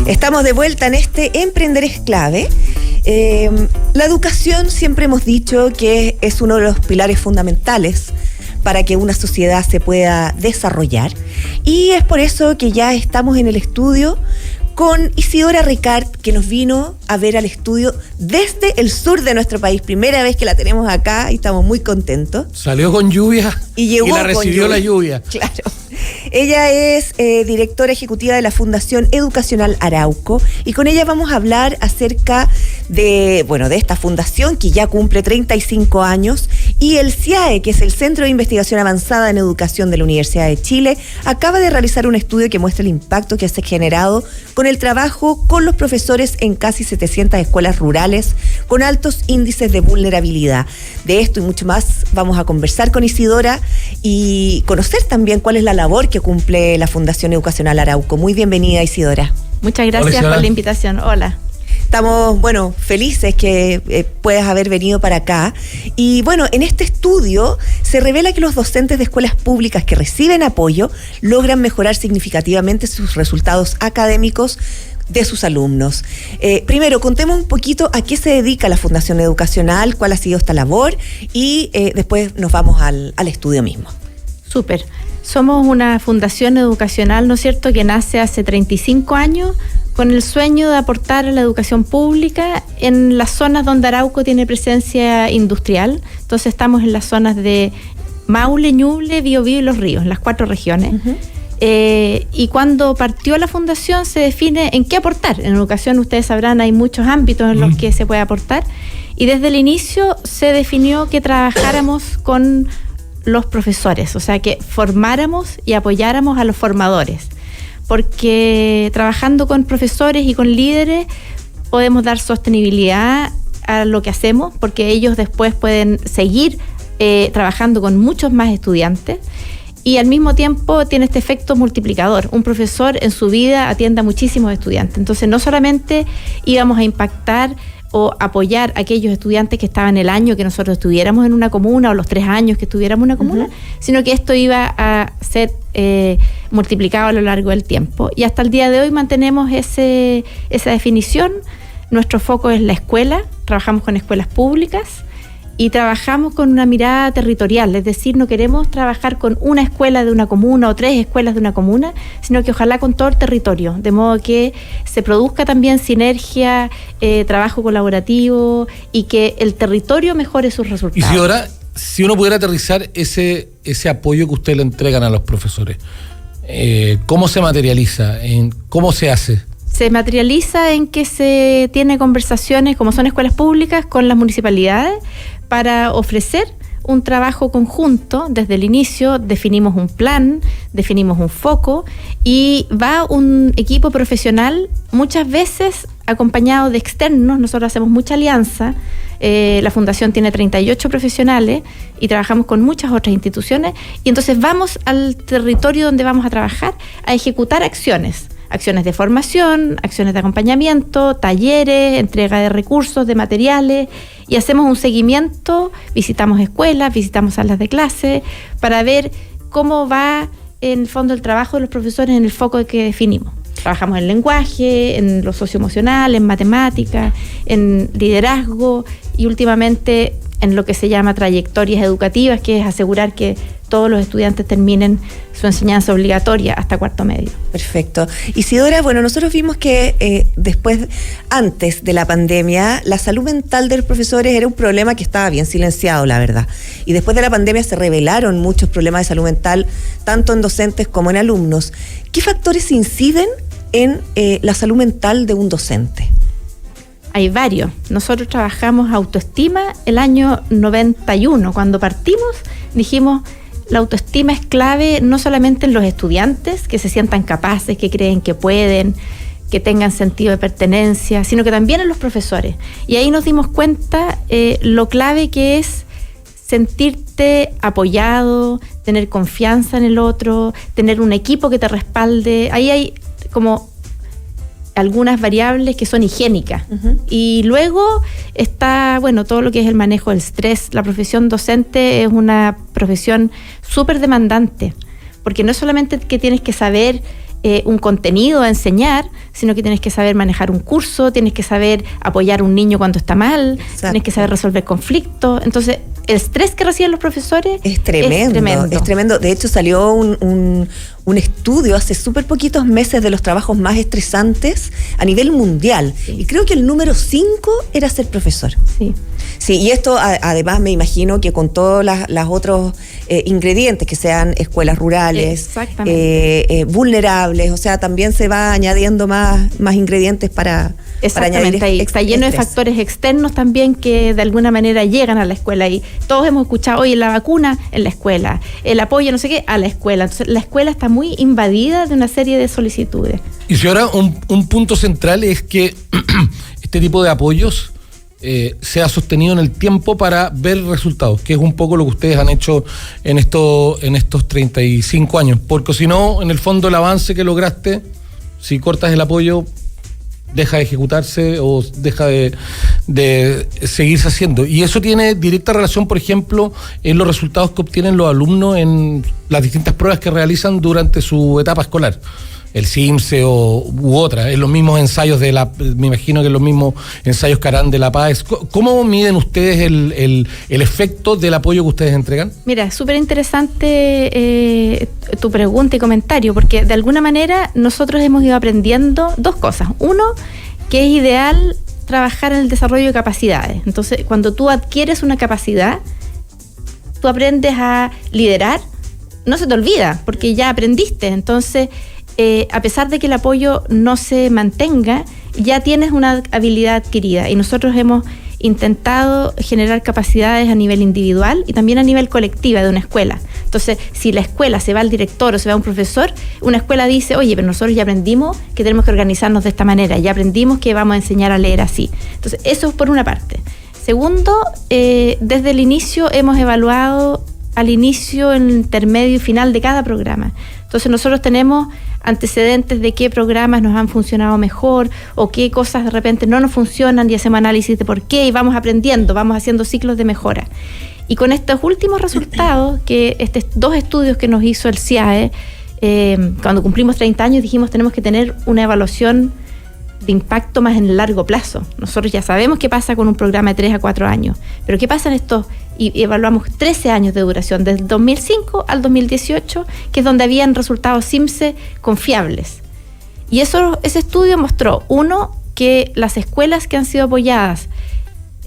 Estamos de vuelta en este Emprender es Clave. La educación siempre hemos dicho que es uno de los pilares fundamentales para que una sociedad se pueda desarrollar, y es por eso que ya estamos en el estudio con Isidora Ricart, que nos vino a ver al estudio desde el sur de nuestro país. Primera vez que la tenemos acá y estamos muy contentos. Salió con lluvia y llegó, y la recibió la lluvia. Claro. Ella es directora ejecutiva de la Fundación Educacional Arauco, y con ella vamos a hablar acerca de esta fundación que ya cumple 35 años, y el CIAE, que es el Centro de Investigación Avanzada en Educación de la Universidad de Chile, acaba de realizar un estudio que muestra el impacto que se ha generado con el trabajo con los profesores en casi 700 escuelas rurales con altos índices de vulnerabilidad. De esto y mucho más vamos a conversar con Isidora y conocer también cuál es la labor que cumple la Fundación Educacional Arauco. Muy bienvenida, Isidora. Muchas gracias por la invitación. Hola. Estamos, felices que puedas haber venido para acá. Y en este estudio se revela que los docentes de escuelas públicas que reciben apoyo logran mejorar significativamente sus resultados académicos de sus alumnos. Primero, contemos un poquito a qué se dedica la Fundación Educacional, cuál ha sido esta labor, y después nos vamos al estudio mismo. Súper. Somos una fundación educacional, ¿no es cierto?, que nace hace 35 años con el sueño de aportar a la educación pública en las zonas donde Arauco tiene presencia industrial. Entonces estamos en las zonas de Maule, Ñuble, Biobío y Los Ríos, en las 4 regiones. Uh-huh. Y cuando partió la fundación se define en qué aportar. En educación, ustedes sabrán, hay muchos ámbitos en los que se puede aportar. Y desde el inicio se definió que trabajáramos con los profesores, o sea, que formáramos y apoyáramos a los formadores, porque trabajando con profesores y con líderes podemos dar sostenibilidad a lo que hacemos, porque ellos después pueden seguir trabajando con muchos más estudiantes, y al mismo tiempo tiene este efecto multiplicador. Un profesor en su vida atiende a muchísimos estudiantes, entonces no solamente íbamos a impactar o apoyar a aquellos estudiantes que estaban el año que nosotros estuviéramos en una comuna o los 3 años que estuviéramos en una comuna, uh-huh, sino que esto iba a ser multiplicado a lo largo del tiempo. Y hasta el día de hoy mantenemos esa definición. Nuestro foco es la escuela, trabajamos con escuelas públicas y trabajamos con una mirada territorial, es decir, no queremos trabajar con una escuela de una comuna o 3 escuelas de una comuna, sino que ojalá con todo el territorio, de modo que se produzca también sinergia, trabajo colaborativo, y que el territorio mejore sus resultados. Y si uno pudiera aterrizar ese apoyo que ustedes le entregan a los profesores, ¿cómo se materializa? ¿Cómo se hace? Se materializa en que se tiene conversaciones, como son escuelas públicas, con las municipalidades para ofrecer un trabajo conjunto. Desde el inicio definimos un plan, definimos un foco, y va un equipo profesional muchas veces acompañado de externos. Nosotros hacemos mucha alianza. La fundación tiene 38 profesionales y trabajamos con muchas otras instituciones, y entonces vamos al territorio donde vamos a trabajar a ejecutar acciones de formación, acciones de acompañamiento, talleres, entrega de recursos, de materiales, y hacemos un seguimiento, visitamos escuelas, visitamos salas de clase, para ver cómo va en el fondo el trabajo de los profesores en el foco que definimos. Trabajamos en lenguaje, en lo socioemocional, en matemáticas, en liderazgo, y últimamente en lo que se llama trayectorias educativas, que es asegurar que todos los estudiantes terminen su enseñanza obligatoria hasta 4º medio. Perfecto. Isidora, nosotros vimos que antes de la pandemia, la salud mental de los profesores era un problema que estaba bien silenciado, la verdad. Y después de la pandemia se revelaron muchos problemas de salud mental, tanto en docentes como en alumnos. ¿Qué factores inciden en la salud mental de un docente? Hay varios. Nosotros trabajamos autoestima el año 91. Cuando partimos, dijimos, la autoestima es clave no solamente en los estudiantes, que se sientan capaces, que creen que pueden, que tengan sentido de pertenencia, sino que también en los profesores. Y ahí nos dimos cuenta lo clave que es sentirte apoyado, tener confianza en el otro, tener un equipo que te respalde. Ahí hay como algunas variables que son higiénicas. Uh-huh. Y luego está, todo lo que es el manejo del estrés. La profesión docente es una profesión súper demandante, porque no es solamente que tienes que saber un contenido a enseñar, sino que tienes que saber manejar un curso, tienes que saber apoyar a un niño cuando está mal, Exacto. tienes que saber resolver conflictos. Entonces, el estrés que reciben los profesores es tremendo. De hecho, salió un estudio hace súper poquitos meses de los trabajos más estresantes a nivel mundial. Sí. Y creo que el número 5 era ser profesor. Sí. Sí, y esto además me imagino que con todos las otros ingredientes, que sean escuelas rurales, vulnerables, o sea, también se va añadiendo más ingredientes para Exactamente, añadir está lleno de factores externos también que de alguna manera llegan a la escuela, y todos hemos escuchado, oye, la vacuna en la escuela, el apoyo no sé qué a la escuela. Entonces la escuela está muy invadida de una serie de solicitudes. Y si ahora un punto central es que este tipo de apoyos sea sostenido en el tiempo para ver resultados, que es un poco lo que ustedes han hecho en estos 35 años, porque si no, en el fondo el avance que lograste, si cortas el apoyo, deja de ejecutarse o deja de seguirse haciendo. Y eso tiene directa relación, por ejemplo, en los resultados que obtienen los alumnos en las distintas pruebas que realizan durante su etapa escolar. El CIMSE u otra, en los mismos ensayos me imagino que en los mismos ensayos que harán de la paz. ¿Cómo miden ustedes el efecto del apoyo que ustedes entregan? Mira, súper interesante tu pregunta y comentario, porque de alguna manera nosotros hemos ido aprendiendo dos cosas. Uno, que es ideal trabajar en el desarrollo de capacidades. Entonces, cuando tú adquieres una capacidad, tú aprendes a liderar, no se te olvida, porque ya aprendiste. Entonces, a pesar de que el apoyo no se mantenga, ya tienes una habilidad adquirida, y nosotros hemos intentado generar capacidades a nivel individual y también a nivel colectiva de una escuela. Entonces, si la escuela se va al director o se va a un profesor, una escuela dice, oye, pero nosotros ya aprendimos que tenemos que organizarnos de esta manera, ya aprendimos que vamos a enseñar a leer así. Entonces, eso es por una parte. Segundo, desde el inicio hemos evaluado al inicio, el intermedio y final de cada programa. Entonces nosotros tenemos antecedentes de qué programas nos han funcionado mejor o qué cosas de repente no nos funcionan, y hacemos análisis de por qué y vamos aprendiendo, vamos haciendo ciclos de mejora. Y con estos últimos resultados, que dos estudios que nos hizo el CIAE, cuando cumplimos 30 años dijimos tenemos que tener una evaluación de impacto más en el largo plazo. Nosotros ya sabemos qué pasa con un programa de 3 a 4 años, pero qué pasa en estos, y evaluamos 13 años de duración, desde el 2005 al 2018, que es donde habían resultados CIMSE confiables. Y ese estudio mostró, uno, que las escuelas que han sido apoyadas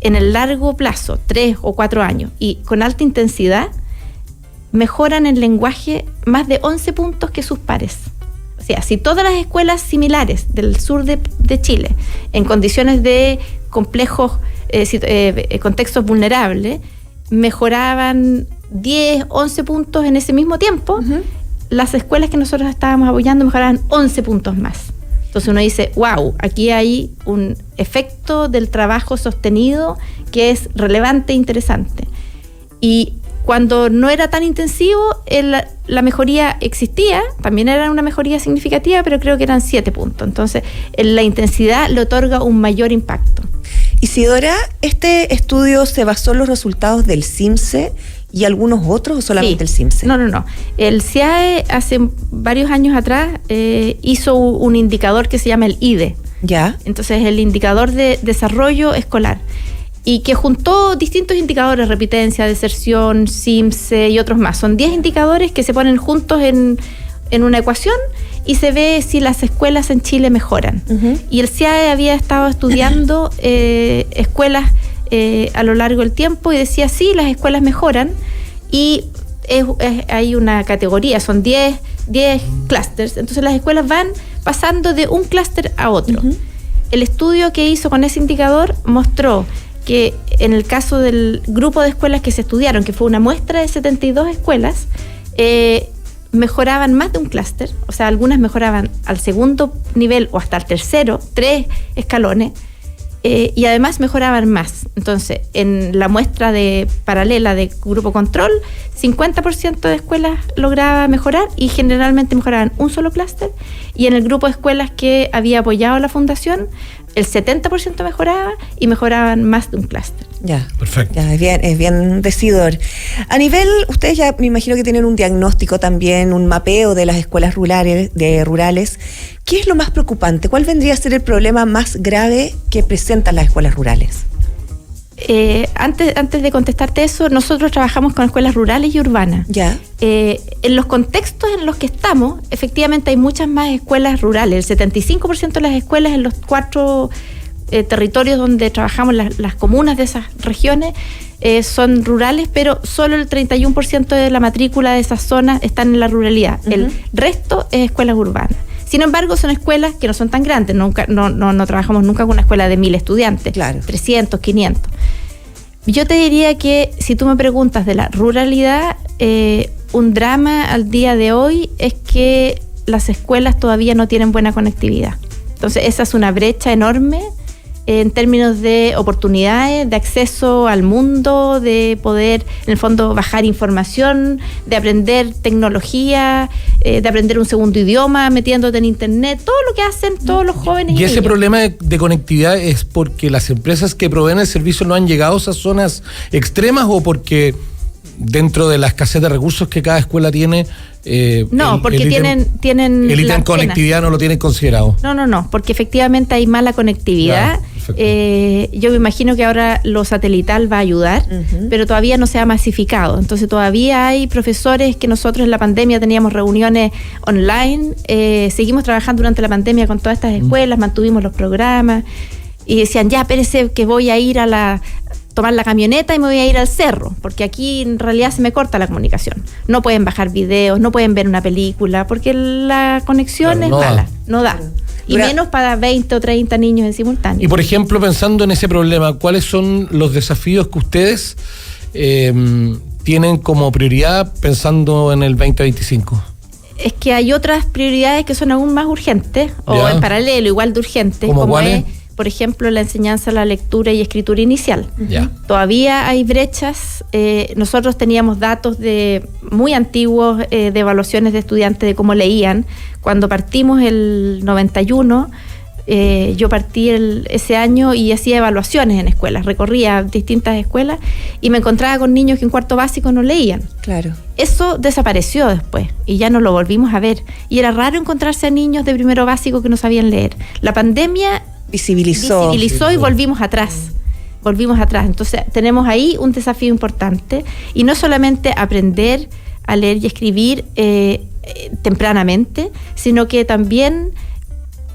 en el largo plazo, 3 o 4 años, y con alta intensidad, mejoran el lenguaje más de 11 puntos que sus pares. O sea, si todas las escuelas similares del sur de Chile, en condiciones de complejos contextos vulnerables, mejoraban 10, 11 puntos en ese mismo tiempo, las escuelas que nosotros estábamos apoyando mejoraban 11 puntos más. Entonces uno dice, wow, aquí hay un efecto del trabajo sostenido que es relevante e interesante. Y cuando no era tan intensivo, la mejoría existía, también era una mejoría significativa, pero creo que eran 7 puntos. Entonces, la intensidad le otorga un mayor impacto. Isidora, ¿este estudio se basó en los resultados del CIMSE y algunos otros o solamente el CIMSE? No. El CIAE hace varios años atrás hizo un indicador que se llama el IDE. Ya. Entonces, el indicador de desarrollo escolar. Y que juntó distintos indicadores, repitencia, deserción, CIMSE y otros más. Son 10 indicadores que se ponen juntos en una ecuación y se ve si las escuelas en Chile mejoran. Y el CIAE había estado estudiando escuelas a lo largo del tiempo y decía, sí, las escuelas mejoran, y hay una categoría, son 10 clústeres, entonces las escuelas van pasando de un clúster a otro. El estudio que hizo con ese indicador mostró que en el caso del grupo de escuelas que se estudiaron, que fue una muestra de 72 escuelas, mejoraban más de un clúster, o sea, algunas mejoraban al segundo nivel o hasta el tercero, 3 escalones, y además mejoraban más. Entonces, en la muestra paralela de grupo control, 50% de escuelas lograba mejorar y generalmente mejoraban un solo clúster, y en el grupo de escuelas que había apoyado la fundación, el 70% mejoraba y mejoraban más de un clúster. Ya, perfecto. Ya, es bien decidor. A nivel, ustedes ya me imagino que tienen un diagnóstico también, un mapeo de las escuelas rurales. ¿Qué es lo más preocupante? ¿Cuál vendría a ser el problema más grave que presentan las escuelas rurales? Antes de contestarte eso, nosotros trabajamos con escuelas rurales y urbanas. Ya. En los contextos en los que estamos, efectivamente hay muchas más escuelas rurales. El 75% de las escuelas en los 4 territorios donde trabajamos, las comunas de esas regiones, son rurales, pero solo el 31% de la matrícula de esas zonas están en la ruralidad. Uh-huh. El resto es escuelas urbanas. Sin embargo, son escuelas que no son tan grandes. No trabajamos nunca con una escuela de 1.000 estudiantes. Claro. 300, 500. Yo te diría que si tú me preguntas de la ruralidad, un drama al día de hoy es que las escuelas todavía no tienen buena conectividad. Entonces, esa es una brecha enorme en términos de oportunidades, de acceso al mundo, de poder, en el fondo, bajar información, de aprender tecnología, de aprender un segundo idioma, metiéndote en internet, todo lo que hacen todos los jóvenes. Y ese problema de conectividad es porque las empresas que proveen el servicio no han llegado a esas zonas extremas, o porque dentro de la escasez de recursos que cada escuela tiene, porque tienen el ítem conectividad no lo tienen considerado. No, porque efectivamente hay mala conectividad. Yo me imagino que ahora lo satelital va a ayudar, uh-huh, pero todavía no se ha masificado. Entonces todavía hay profesores que nosotros en la pandemia teníamos reuniones online, seguimos trabajando durante la pandemia con todas estas escuelas, mantuvimos los programas y decían, ya, espérese que voy a ir tomar la camioneta y me voy a ir al cerro, porque aquí en realidad se me corta la comunicación. No pueden bajar videos, no pueden ver una película, porque la conexión es mala, no da. Y menos para 20 o 30 niños en simultáneo. Y por ejemplo, pensando en ese problema, ¿cuáles son los desafíos que ustedes tienen como prioridad pensando en el 2025? Es que hay otras prioridades que son aún más urgentes, o en paralelo, igual de urgentes, como es, por ejemplo, la enseñanza, la lectura y escritura inicial. Ya. Todavía hay brechas. Nosotros teníamos datos muy antiguos de evaluaciones de estudiantes de cómo leían. Cuando partimos el 91, yo partí ese año y hacía evaluaciones en escuelas, recorría distintas escuelas y me encontraba con niños que en cuarto básico no leían. Claro. Eso desapareció después y ya no lo volvimos a ver. Y era raro encontrarse a niños de primero básico que no sabían leer. La pandemia visibilizó y volvimos atrás. Entonces tenemos ahí un desafío importante, y no solamente aprender a leer y escribir tempranamente, sino que también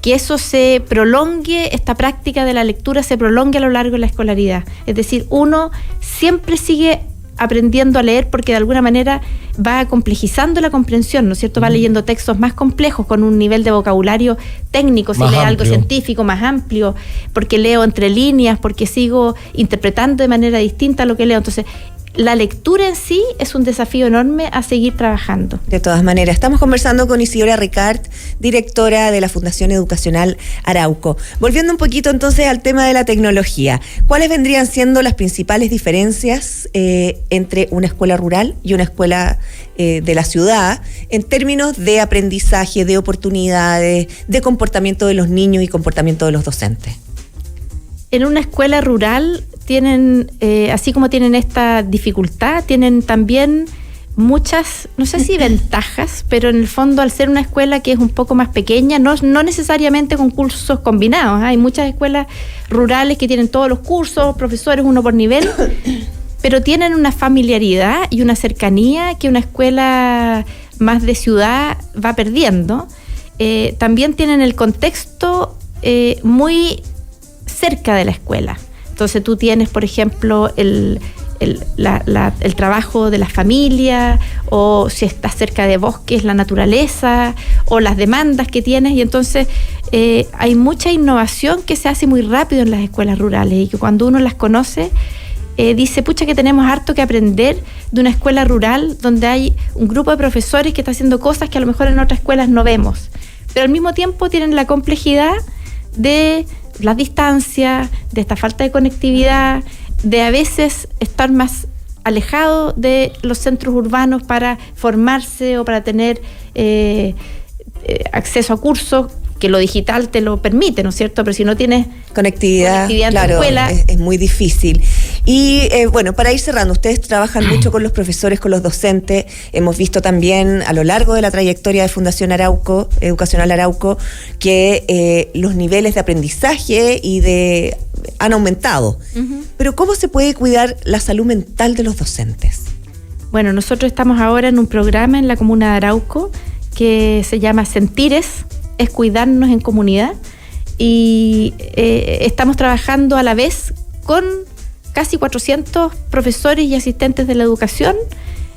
que eso se prolongue, esta práctica de la lectura se prolongue a lo largo de la escolaridad. Es decir, uno siempre sigue aprendiendo a leer porque de alguna manera va complejizando la comprensión, ¿no es cierto? Va leyendo textos más complejos con un nivel de vocabulario técnico, si lee algo científico más amplio, porque leo entre líneas, porque sigo interpretando de manera distinta lo que leo. Entonces, la lectura en sí es un desafío enorme a seguir trabajando. De todas maneras, estamos conversando con Isidora Ricard, directora de la Fundación Educacional Arauco. Volviendo un poquito entonces al tema de la tecnología, ¿cuáles vendrían siendo las principales diferencias entre una escuela rural y una escuela de la ciudad en términos de aprendizaje, de oportunidades, de comportamiento de los niños y comportamiento de los docentes? En una escuela rural tienen, así como tienen esta dificultad, tienen también muchas, no sé si ventajas, pero en el fondo al ser una escuela que es un poco más pequeña, no necesariamente con cursos combinados. Hay muchas escuelas rurales que tienen todos los cursos, profesores, uno por nivel, pero tienen una familiaridad y una cercanía que una escuela más de ciudad va perdiendo. También tienen el contexto muy cerca de la escuela. Entonces tú tienes, por ejemplo, el trabajo de la familia, o si estás cerca de bosques, la naturaleza, o las demandas que tienes, y entonces hay mucha innovación que se hace muy rápido en las escuelas rurales, y que cuando uno las conoce, dice, pucha, que tenemos harto que aprender de una escuela rural donde hay un grupo de profesores que está haciendo cosas que a lo mejor en otras escuelas no vemos, pero al mismo tiempo tienen la complejidad de las distancias, de esta falta de conectividad, de a veces estar más alejado de los centros urbanos para formarse o para tener acceso a cursos, que lo digital te lo permite, ¿no es cierto? Pero si no tienes conectividad en claro, tu escuela, es muy difícil. Y bueno, para ir cerrando, ustedes trabajan mucho con los profesores, con los docentes. Hemos visto también a lo largo de la trayectoria de Fundación Arauco, Educacional Arauco, que los niveles de aprendizaje han aumentado. Uh-huh. Pero ¿cómo se puede cuidar la salud mental de los docentes? Bueno, nosotros estamos ahora en un programa en la comuna de Arauco que se llama Sentires, es cuidarnos en comunidad, y estamos trabajando a la vez con casi 400 profesores y asistentes de la educación,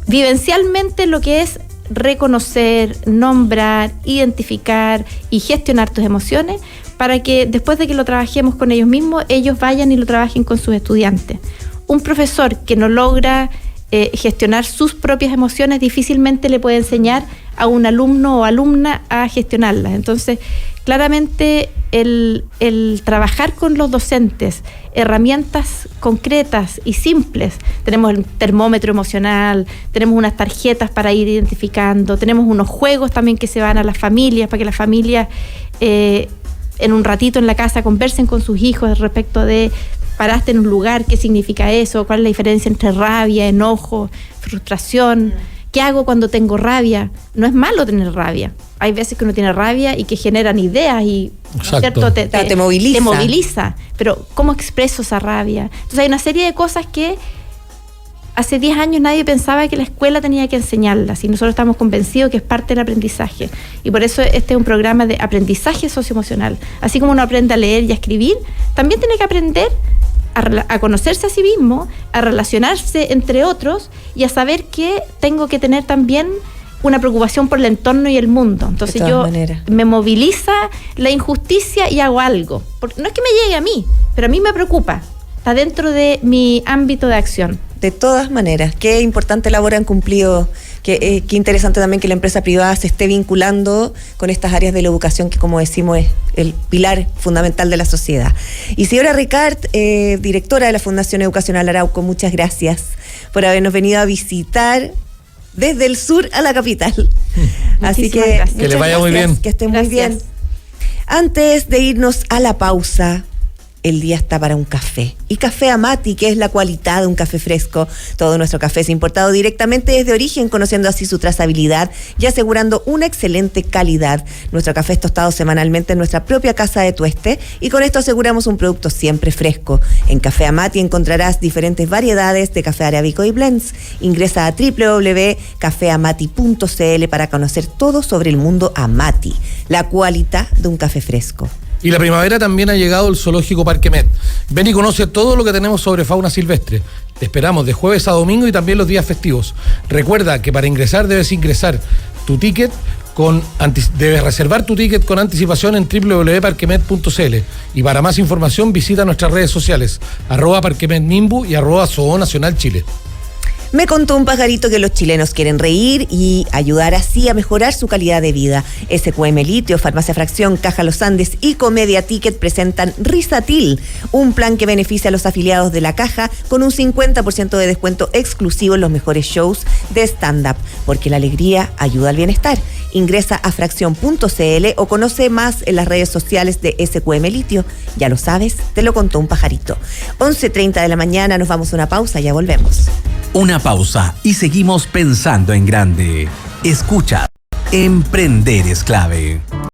vivencialmente lo que es reconocer, nombrar, identificar y gestionar tus emociones, para que después de que lo trabajemos con ellos mismos, ellos vayan y lo trabajen con sus estudiantes. Un profesor que no logra gestionar sus propias emociones difícilmente le puede enseñar a un alumno o alumna a gestionarlas. Entonces, claramente el trabajar con los docentes herramientas concretas y simples, tenemos el termómetro emocional, tenemos unas tarjetas para ir identificando, tenemos unos juegos también que se van a las familias, para que las familias en un ratito en la casa conversen con sus hijos respecto de: paraste en un lugar, ¿qué significa eso? ¿Cuál es la diferencia entre rabia, enojo, frustración? ¿Qué hago cuando tengo rabia? No es malo tener rabia. Hay veces que uno tiene rabia y que generan ideas y, ¿cierto? Te moviliza. Pero ¿cómo expreso esa rabia? Entonces hay una serie de cosas que hace 10 años nadie pensaba que la escuela tenía que enseñarlas, y nosotros estamos convencidos que es parte del aprendizaje. Y por eso este es un programa de aprendizaje socioemocional. Así como uno aprende a leer y a escribir, también tiene que aprender a conocerse a sí mismo, a relacionarse entre otros y a saber que tengo que tener también una preocupación por el entorno y el mundo. Entonces me moviliza la injusticia y hago algo. Porque no es que me llegue a mí, pero a mí me preocupa. Está dentro de mi ámbito de acción. De todas maneras, qué importante labor han cumplido, qué interesante también que la empresa privada se esté vinculando con estas áreas de la educación que, como decimos, es el pilar fundamental de la sociedad. Y señora Ricart, directora de la Fundación Educacional Arauco, muchas gracias por habernos venido a visitar desde el sur a la capital. Así que le vaya muy bien. Que estén muy bien. Antes de irnos a la pausa, el día está para un café. Y Café Amati, que es la cualidad de un café fresco. Todo nuestro café es importado directamente desde origen, conociendo así su trazabilidad y asegurando una excelente calidad. Nuestro café es tostado semanalmente en nuestra propia casa de tueste, y con esto aseguramos un producto siempre fresco. En Café Amati encontrarás diferentes variedades de café arábico y blends. Ingresa a www.cafeamati.cl para conocer todo sobre el mundo Amati, la cualidad de un café fresco. Y la primavera también ha llegado el Zoológico Parque Met. Ven y conoce todo lo que tenemos sobre fauna silvestre. Te esperamos de jueves a domingo y también los días festivos. Recuerda que para ingresar debes reservar tu ticket con anticipación en www.parquemet.cl. Y para más información visita nuestras redes sociales, @parquemetnimbu y @zoonacionalchile. Me contó un pajarito que los chilenos quieren reír y ayudar así a mejorar su calidad de vida. SQM Litio, Farmacia Fracción, Caja Los Andes y Comedia Ticket presentan Risatil, un plan que beneficia a los afiliados de la Caja con un 50% de descuento exclusivo en los mejores shows de stand-up, porque la alegría ayuda al bienestar. Ingresa a fracción.cl o conoce más en las redes sociales de SQM Litio. Ya lo sabes, te lo contó un pajarito. 11:30 de la mañana, nos vamos a una pausa, ya volvemos. Una pausa y seguimos pensando en grande. Escucha, emprender es clave.